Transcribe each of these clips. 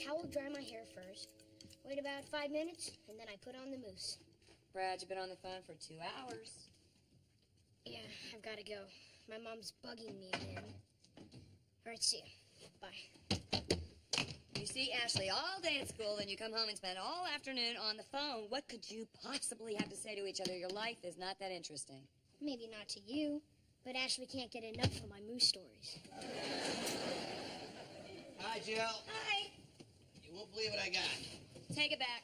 towel dry my hair first, wait about 5 minutes, and then I put on the mousse. Brad, you've been on the phone for 2 hours. Yeah, I've got to go. My mom's bugging me again. All right, see ya. Bye. You see Ashley all day at school, then you come home and spend all afternoon on the phone. What could you possibly have to say to each other? Your life is not that interesting. Maybe not to you, but Ashley can't get enough of my moose stories. Hi, Jill. Hi. You won't believe what I got. Take it back.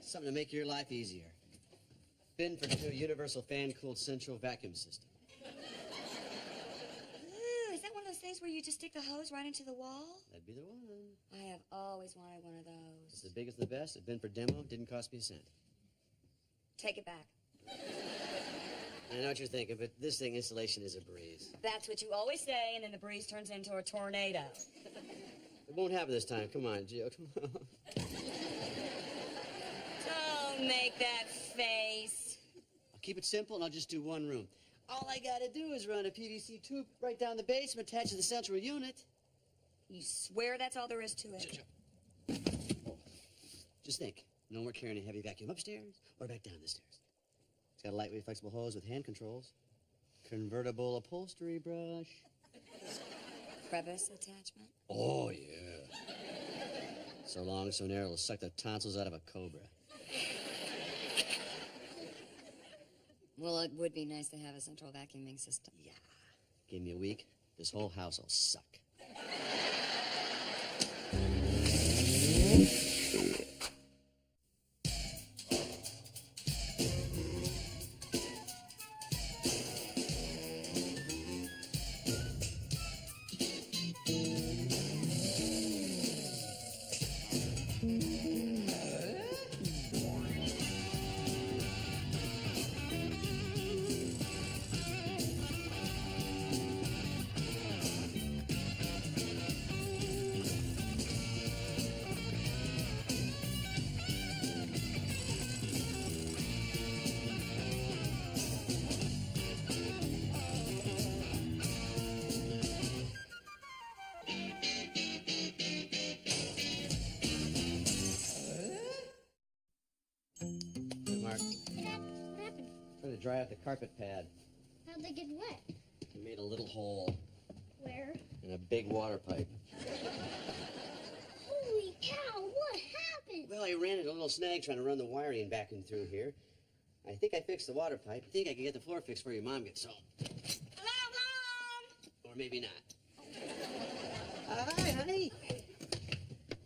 Something to make your life easier. Bin for the new universal fan-cooled central vacuum system. Ooh, is that one of those things where you just stick the hose right into the wall? That'd be the one. I have always wanted one of those. It's the biggest, the best. It's been for demo. Didn't cost me a cent. Take it back. I know what you're thinking, but this thing, installation is a breeze. That's what you always say, and then the breeze turns into a tornado. It won't happen this time. Come on, Jill. Come on. Don't make that face. I'll keep it simple, and I'll just do one room. All I gotta do is run a PVC tube right down the basement, attached to the central unit. You swear that's all there is to it? Oh, just think. No more carrying a heavy vacuum upstairs or back down the stairs. It's got a lightweight, flexible hose with hand controls. Convertible upholstery brush. Crevice attachment? Oh, yeah. So long, so narrow, it'll suck the tonsils out of a cobra. Well, it would be nice to have a central vacuuming system. Yeah. Give me a week, this whole house will suck. Mark, What happened? trying to dry out the carpet pad. How'd they get wet? We made a little hole Where? in a big water pipe. Holy cow, what happened? Well, I ran into a little snag trying to run the wiring back in through here. I think I fixed the water pipe. I think I can get the floor fixed before your mom gets home. Hello, Mom! Or maybe not. Hi, honey.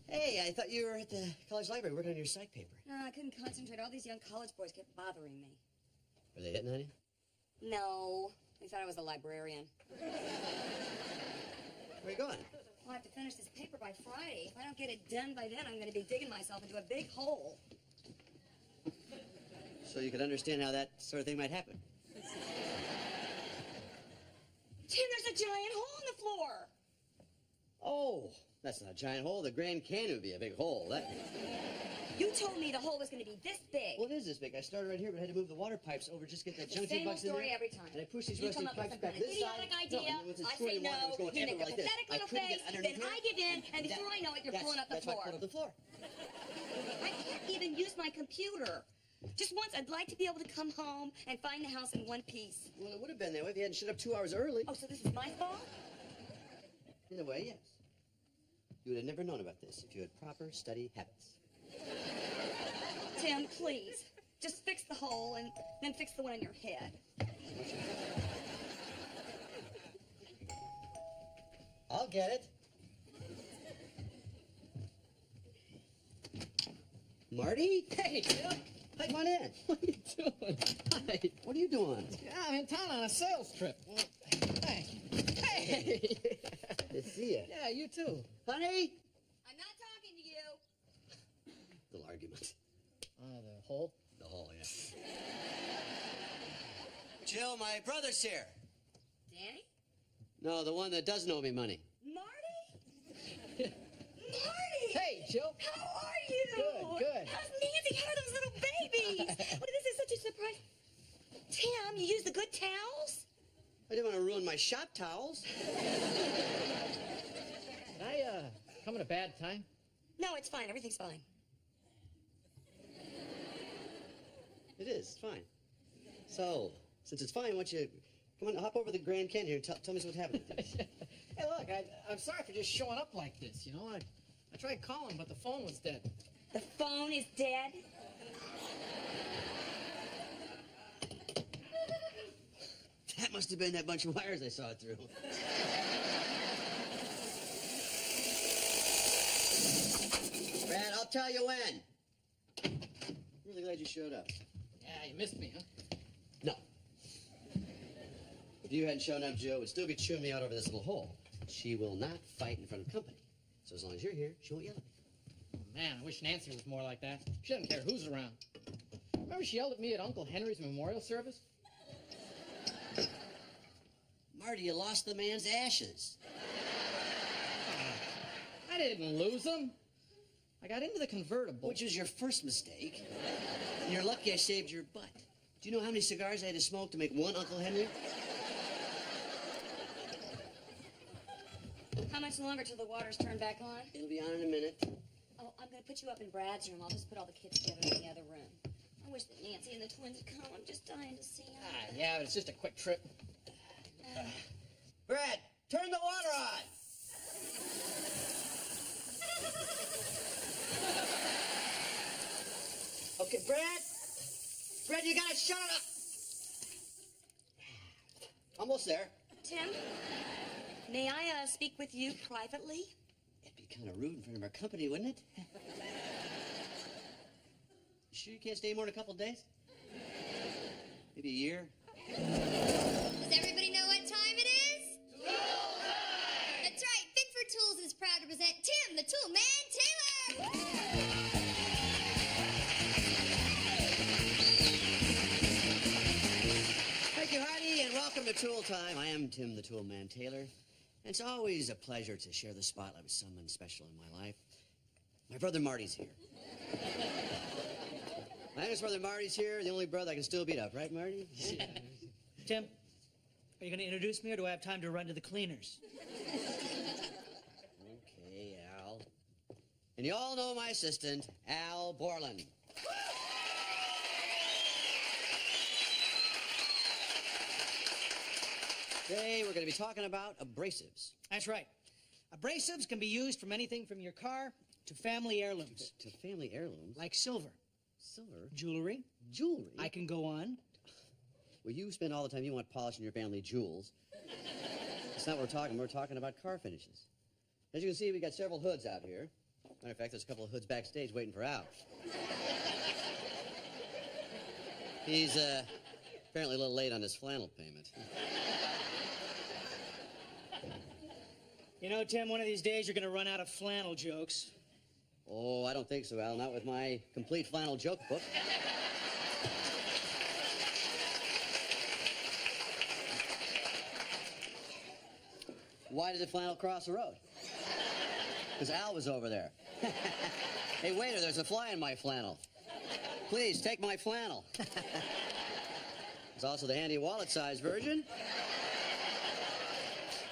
Hey, I thought you were at the college library working on your psych paper. No, I couldn't concentrate. All these young college boys kept bothering me. Were they hitting on you? No, they thought I was a librarian. Where are you going? I'll have to finish this paper by Friday. If I don't get it done by then, I'm going to be digging myself into a big hole. So you could understand how that sort of thing might happen. Tim, there's a giant hole in the floor. Oh, that's not a giant hole. The Grand Canyon would be a big hole. That... You told me the hole was going to be this big. Well, it is this big. I started right here, but I had to move the water pipes over just to get that The junction same box in story there. every time. And I pushed these You rusty come up with pipes some back kind of this side. idiotic idea. No, it was I say squirting water. It was no. going You make a everywhere like this. pathetic I little couldn't face. get underneath Then here. I give in, and before I know it, you're pulling up the That's why I floor. pulled up the floor. I can't even use my computer. Just once, I'd like to be able to come home and find the house in one piece. Well, it would have been that way if you hadn't shut up 2 hours early. Oh, so this is my fault? In a way, yes. You would have never known about this if you had proper study habits. Tim, please. Just fix the hole and then fix the one in your head. I'll get it. Marty? Hey, Jill. Hi, come on in. What are you doing? Hi. What are you doing? Yeah, I'm in town on a sales trip. Hey. Hey. Good to see you. Yeah, you too. Honey? I'm not talking to you. Little argument. The hole? The hole, yeah. Jill, my brother's here. Danny? No, the one that doesn't owe me money. Marty? Marty! Hey, Jill. How are you? Good, good. How's Nancy? How are those little babies? Well, this is such a surprise. Tim, you use the good towels? I didn't want to ruin my shop towels. Can I come at a bad time? No, it's fine. Everything's fine. It is, fine. So, since it's fine, why don't you come on, hop over the Grand Canyon here and tell me what's happening to you. Hey, look, I'm sorry for just showing up like this, you know? I tried calling, but the phone was dead. The phone is dead? That must have been that bunch of wires I saw it through. Brad, I'll tell you when. Really glad you showed up. Yeah, you missed me, huh? No. If you hadn't shown up, Joe would still be chewing me out over this little hole. She will not fight in front of company. So as long as you're here, she won't yell at me. Oh, man, I wish Nancy was more like that. She doesn't care who's around. Remember she yelled at me at Uncle Henry's memorial service? Marty, you lost the man's ashes. I didn't lose them. I got into the convertible. Which was your first mistake. And you're lucky I saved your butt. Do you know how many cigars I had to smoke to make one Uncle Henry? How much longer till the water's turned back on? It'll be on in a minute. Oh, I'm going to put you up in Brad's room. I'll just put all the kids together in the other room. I wish that Nancy and the twins would come. I'm just dying to see them. Yeah, but it's just a quick trip. Brad, turn the water on! Okay, Brad? Brad, you gotta shut it up! Almost there. Tim, may I speak with you privately? It'd be kind of rude in front of our company, wouldn't it? You sure you can't stay more than a couple of days? Maybe a year? Does everybody know what time it is? Tool time! That's right. Bigford Tools is proud to present Tim, the Tool Man Taylor! Thank you, Heidi, and welcome to Tool Time. I am Tim, the Tool Man Taylor, and it's always a pleasure to share the spotlight with someone special in my life. My brother Marty's here. My youngest brother Marty's here, the only brother I can still beat up, right, Marty? Tim, are you going to introduce me, or do I have time to run to the cleaners? Okay, Al. And you all know my assistant, Al Borland. Today, we're going to be talking about abrasives. That's right. Abrasives can be used from anything from your car to family heirlooms. To family heirlooms? Like silver, Silver? jewelry. Jewelry? I can go on. Well, you spend all the time you want polishing your family jewels. That's not what we're talking. We're talking about car finishes. As you can see, we got several hoods out here. Matter of fact, there's a couple of hoods backstage waiting for Al. He's apparently a little late on his flannel payment. You know, Tim, one of these days you're going to run out of flannel jokes. Oh, I don't think so, Al. Not with my complete flannel joke book. Why did the flannel cross the road? Because Al was over there. Hey, waiter, there's a fly in my flannel. Please, take my flannel. There's also the handy wallet-sized version.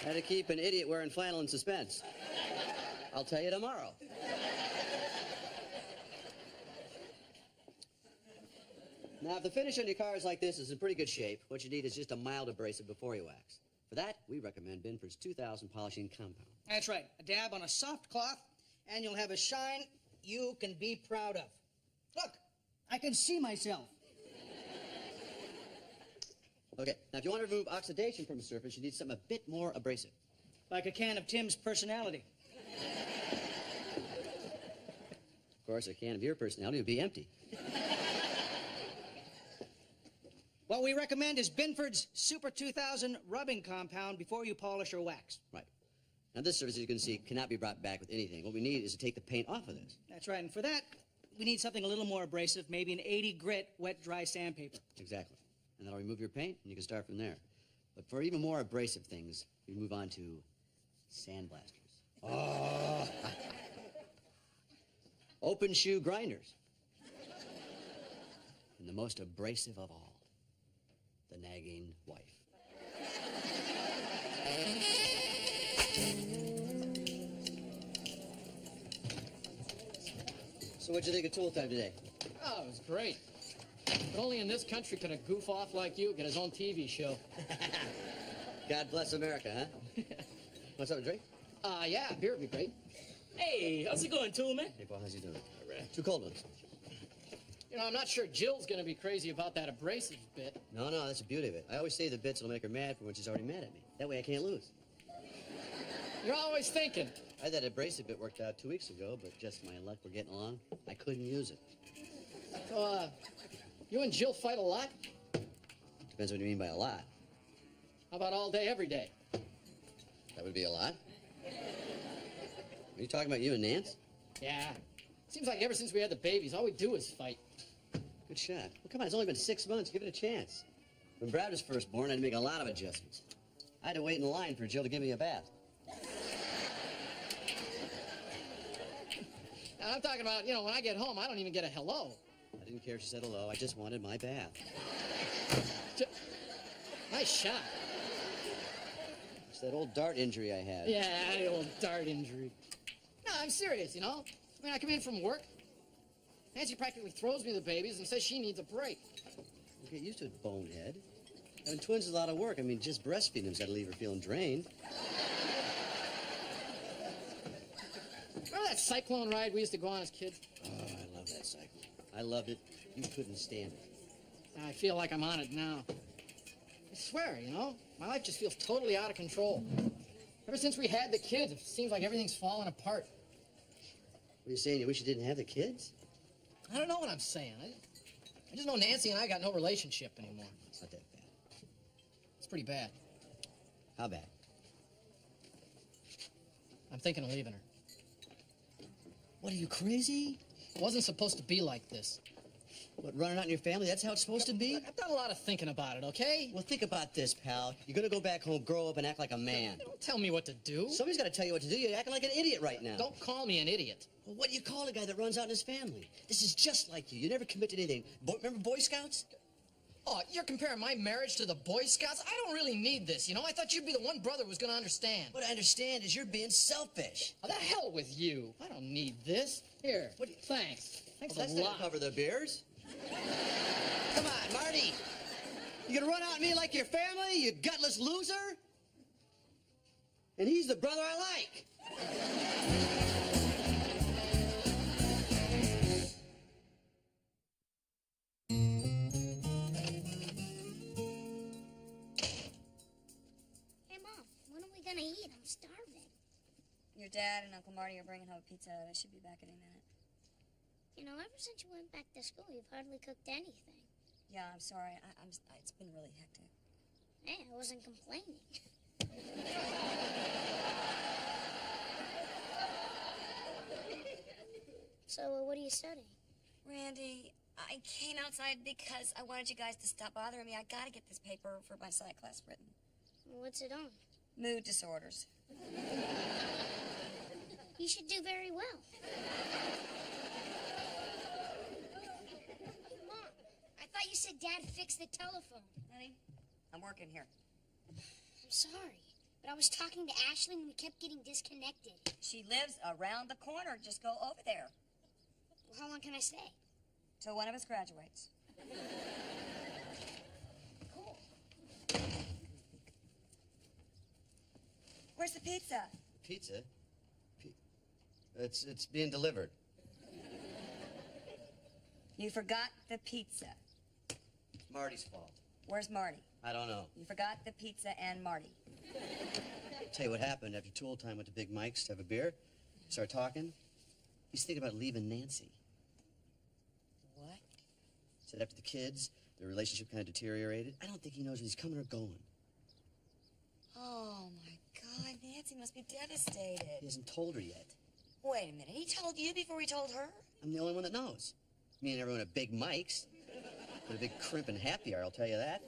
How to keep an idiot wearing flannel in suspense. I'll tell you tomorrow. Now, if the finish on your car is like this, it's in pretty good shape. What you need is just a mild abrasive before you wax. For that, we recommend Binford's 2000 Polishing Compound. That's right. A dab on a soft cloth, and you'll have a shine you can be proud of. Look, I can see myself. Okay, now if you want to remove oxidation from a surface, you need something a bit more abrasive. Like a can of Tim's personality. Of course, a can of your personality would be empty. What we recommend is Binford's Super 2000 rubbing compound before you polish or wax. Right. Now, this surface, as you can see, cannot be brought back with anything. What we need is to take the paint off of this. That's right, and for that, we need something a little more abrasive, maybe an 80 grit wet dry sandpaper. Exactly. And that'll remove your paint, and you can start from there. But for even more abrasive things, we move on to sandblasters. Oh! Open shoe grinders. And the most abrasive of all, the nagging wife. So what'd you think of Tool Time today? Oh, it was great. But only in this country could a goof off like you get his own TV show. God bless America, huh? Want something to drink? Yeah, beer would be great. Hey, how's it going, Tool Man? Hey, Paul, how's he doing? All right. 2 cold ones. You know, I'm not sure Jill's gonna be crazy about that abrasive bit. No, that's the beauty of it. I always say the bits will make her mad for when she's already mad at me. That way I can't lose. You're always thinking. I had that abrasive bit worked out 2 weeks ago, but just my luck, we're getting along. I couldn't use it. So, you and Jill fight a lot? Depends what you mean by a lot. How about all day, every day? That would be a lot. Are you talking about you and Nance? Yeah. Seems like ever since we had the babies, all we do is fight. Good shot. Well, come on, it's only been 6 months. Give it a chance. When Brad was first born, I had to make a lot of adjustments. I had to wait in line for Jill to give me a bath. Now, I'm talking about, you know, when I get home, I don't even get a hello. I didn't care if she said hello. I just wanted my bath. Nice shot. It's that old dart injury I had. Yeah, the old dart injury. No, I'm serious, you know? I mean, I come in from work. Nancy practically throws me the babies and says she needs a break. You get used to it, bonehead. Having twins is a lot of work. I mean, just breastfeeding them's got to leave her feeling drained. Remember that cyclone ride we used to go on as kids? Oh, I love that cycle. I loved it. You couldn't stand it. I feel like I'm on it now. I swear, you know, my life just feels totally out of control. Ever since we had the kids, it seems like everything's falling apart. What are you saying? You wish you didn't have the kids? I don't know what I'm saying. I just know Nancy and I got no relationship anymore. It's not that bad. It's pretty bad. How bad? I'm thinking of leaving her. What, are you crazy? It wasn't supposed to be like this. What, running out in your family? That's how it's supposed to be? Look, I've done a lot of thinking about it, okay? Well, think about this, pal. You're gonna go back home, grow up, and act like a man. Don't tell me what to do. Somebody's gotta tell you what to do. You're acting like an idiot right now. Don't call me an idiot. Well, what do you call a guy that runs out in his family? This is just like you. You never commit to anything. Remember Boy Scouts? Oh, you're comparing my marriage to the Boy Scouts? I don't really need this, you know? I thought you'd be the one brother who was gonna understand. What I understand is you're being selfish. Oh, the hell with you. I don't need this. Here, thanks. Thanks Well, that's a not lot. gonna cover the beers. Come on, Marty. You gonna run out on me like your family, you gutless loser? And he's the brother I like. Hey, Mom, when are we gonna eat? I'm starving. Your dad and Uncle Marty are bringing home pizza. They should be back any minute. You know, ever since you went back to school, you've hardly cooked anything. Yeah, I'm sorry. It's been really hectic. Hey, I wasn't complaining. So, what are you studying? Randy, I came outside because I wanted you guys to stop bothering me. I gotta get this paper for my science class written. What's it on? Mood disorders. You should do very well. Mom, I thought you said Dad fixed the telephone. Honey, I'm working here. I'm sorry, but I was talking to Ashley and we kept getting disconnected. She lives around the corner. Just go over there Well, how long can I stay? till one of us graduates. Cool. Where's the pizza? Pizza? It's being delivered. You forgot the pizza. It's Marty's fault. Where's Marty? I don't know. You forgot the pizza and Marty. Tell you what happened after Tool Time went to Big Mike's to have a beer. Started talking. He's thinking about leaving Nancy. What? Said after the kids, their relationship kind of deteriorated. I don't think he knows where he's coming or going. Oh, my God. Nancy must be devastated. He hasn't told her yet. Wait a minute. He told you before he told her? I'm the only one that knows. Me and everyone at Big Mike's. Put a big crimp and happy hour, I'll tell you that.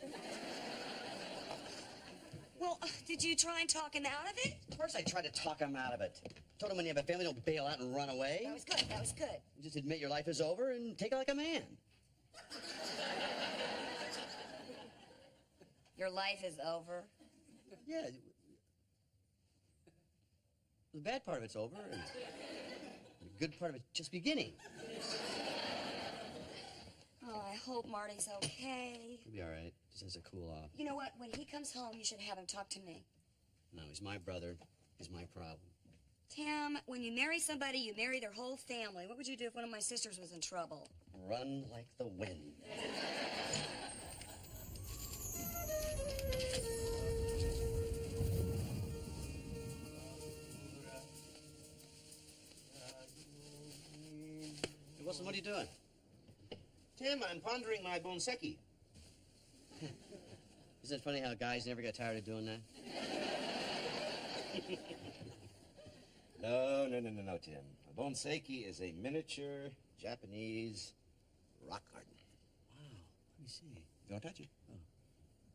Well, did you try and talk him out of it? Of course I tried to talk him out of it. Told him when you have a family, don't bail out and run away. That was good. That was good. You just admit your life is over and take it like a man. Your life is over? Yeah. The bad part of it's over, and the good part of it just beginning. Oh, I hope Marty's okay. He'll be all right. Just has to cool off. You know what? When he comes home, you should have him talk to me. No, he's my brother. He's my problem. Tim, when you marry somebody, you marry their whole family. What would you do if one of my sisters was in trouble? Run like the wind. Hey, Wilson, what are you doing? Tim, I'm pondering my bonseki. Isn't it funny how guys never get tired of doing that? No, Tim. A bonseki is a miniature Japanese rock garden. Wow, let me see. Don't touch it. Oh.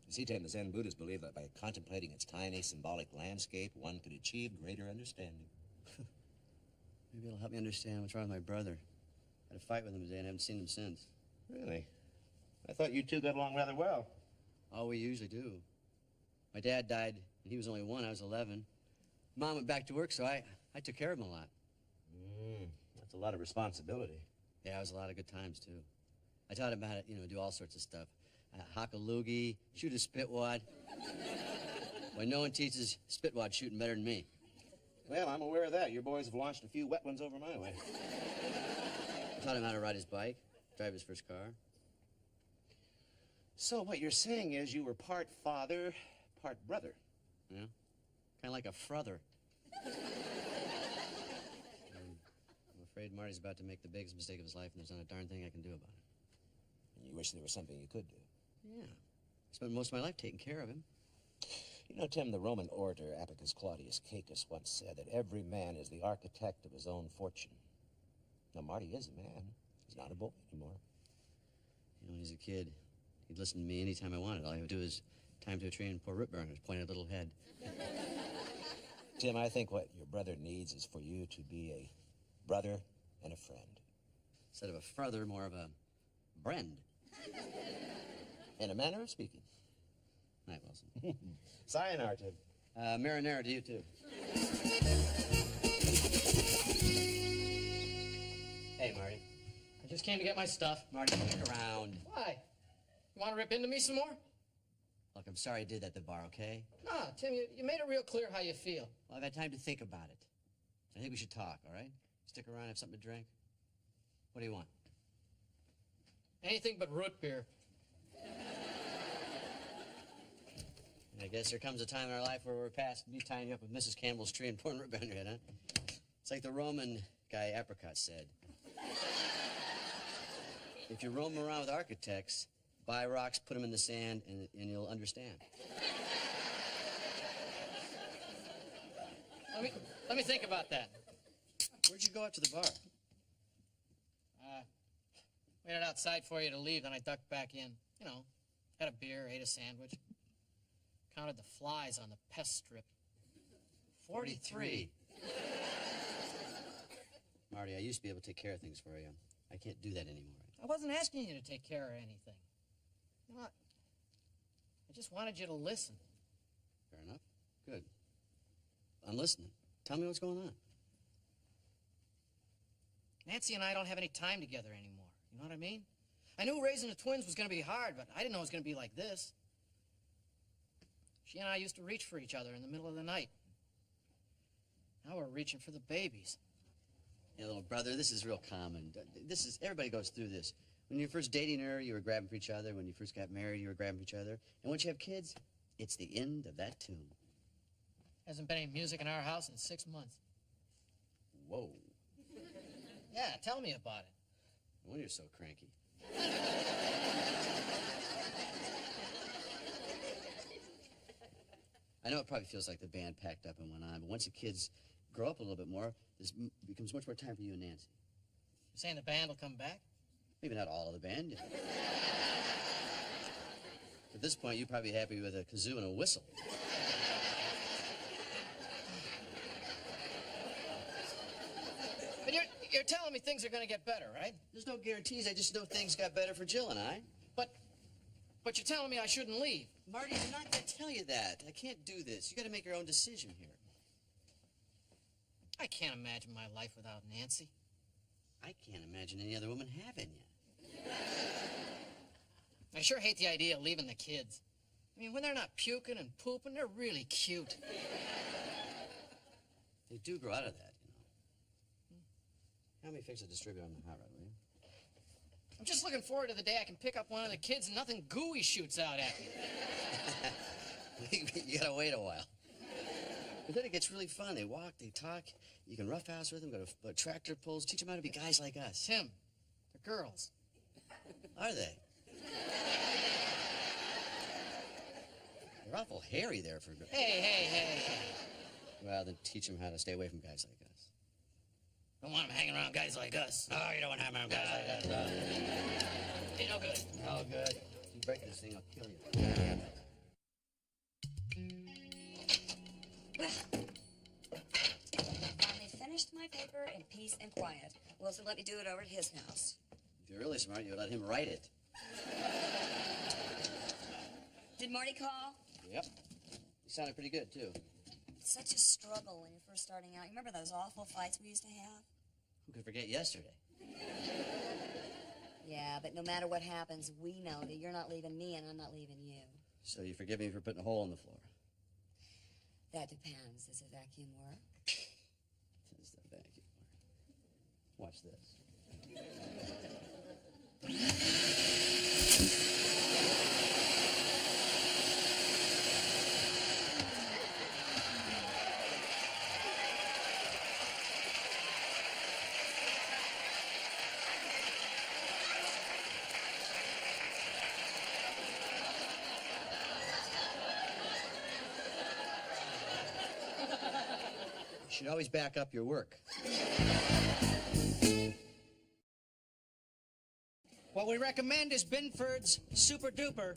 You see, Tim, the Zen Buddhists believe that by contemplating its tiny symbolic landscape, one could achieve greater understanding. Maybe it'll help me understand what's wrong with my brother. I had a fight with him today and I haven't seen him since. Really? I thought you two got along rather well. Oh, we usually do. My dad died when he was only 1. I was 11. Mom went back to work, so I took care of him a lot. That's a lot of responsibility. Yeah, it was a lot of good times, too. I taught him how to, do all sorts of stuff. Hock a loogie, shoot a spitwad. Well, no one teaches spitwad shooting better than me. Well, I'm aware of that. Your boys have launched a few wet ones over my way. I taught him how to ride his bike, drive his first car. So what you're saying is you were part father, part brother. Yeah, kind of like a frother. I'm afraid Marty's about to make the biggest mistake of his life, and there's not a darn thing I can do about it. And you wish there was something you could do. Yeah, I spent most of my life taking care of him. You know, Tim, the Roman orator Apicus Claudius Caecus once said that every man is the architect of his own fortune. Now, Marty is a man. He's not a boy anymore. When he was a kid, he'd listen to me anytime I wanted. All he would do is tie him to a tree and pour root beer on his pointed little head. Tim, I think what your brother needs is for you to be a brother and a friend. Instead of a frother, more of a brend. In a manner of speaking. Night, Wilson. Sayonara, Tim. Marinara to you, too. Hey, Marty. I just came to get my stuff. Marty, stick around. Why? You want to rip into me some more? Look, I'm sorry I did that at the bar, okay? No, Tim, you made it real clear how you feel. Well, I've had time to think about it. I think we should talk, all right? Stick around, have something to drink. What do you want? Anything but root beer. I guess there comes a time in our life where we're past me tying you up with Mrs. Campbell's tree and pouring root beer on your head, huh? It's like the Roman guy Apricot said. If you roam around with architects, buy rocks, put them in the sand, and you'll understand. Let me think about that. Where'd you go after the bar? Waited outside for you to leave, then I ducked back in. Had a beer, ate a sandwich. Counted the flies on the pest strip. 43. Marty, I used to be able to take care of things for you. I can't do that anymore. I wasn't asking you to take care of anything. You know what? I just wanted you to listen. Fair enough. Good. I'm listening. Tell me what's going on. Nancy and I don't have any time together anymore. You know what I mean? I knew raising the twins was going to be hard, but I didn't know it was going to be like this. She and I used to reach for each other in the middle of the night. Now we're reaching for the babies. Yeah, little brother, this is real common. Everybody goes through this. When you're first dating her, you were grabbing for each other. When you first got married, you were grabbing for each other. And once you have kids, it's the end of that tune. Hasn't been any music in our house in 6 months. Whoa. Yeah, tell me about it. No wonder you're so cranky. I know it probably feels like the band packed up and went on, but once the kids grow up a little bit more, this becomes much more time for you and Nancy. You're saying the band will come back? Maybe not all of the band. At this point, you'd probably be happy with a kazoo and a whistle. But you're telling me things are going to get better, right? There's no guarantees. I just know things got better for Jill and I. But you're telling me I shouldn't leave. Marty, I'm not going to tell you that. I can't do this. You got to make your own decision here. I can't imagine my life without Nancy. I can't imagine any other woman having you. I sure hate the idea of leaving the kids. I mean, when they're not puking and pooping, they're really cute. They do grow out of that, you know. Help me fix a distributor on the hot rod, will you? I'm just looking forward to the day I can pick up one of the kids and nothing gooey shoots out at me. You gotta wait a while. But then it gets really fun. They walk, they talk. You can roughhouse with them, go to tractor pulls, teach them how to be guys like us. Tim, they're girls. Are they? They're awful hairy there for girls. Hey. Well, then teach them how to stay away from guys like us. Don't want them hanging around guys like us. Oh, you don't want to hang around guys like us. Ain't no good. No good. If you break this thing, I'll kill you. Finally finished my paper in peace and quiet. Wilson let me do it over at his house. If you're really smart, you would let him write it. Did Marty call? Yep. He sounded pretty good, too. It's such a struggle when you're first starting out. You remember those awful fights we used to have? Who could forget yesterday? Yeah, but no matter what happens, we know that you're not leaving me and I'm not leaving you. So you forgive me for putting a hole in the floor? That depends. Does a vacuum work? Does the vacuum work? Watch this. You should always back up your work. What we recommend is Binford's Super Duper.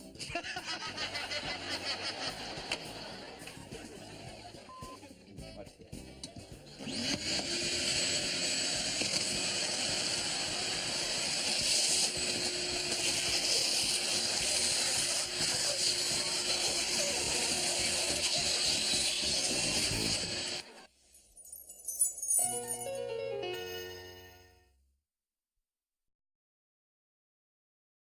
Watch this.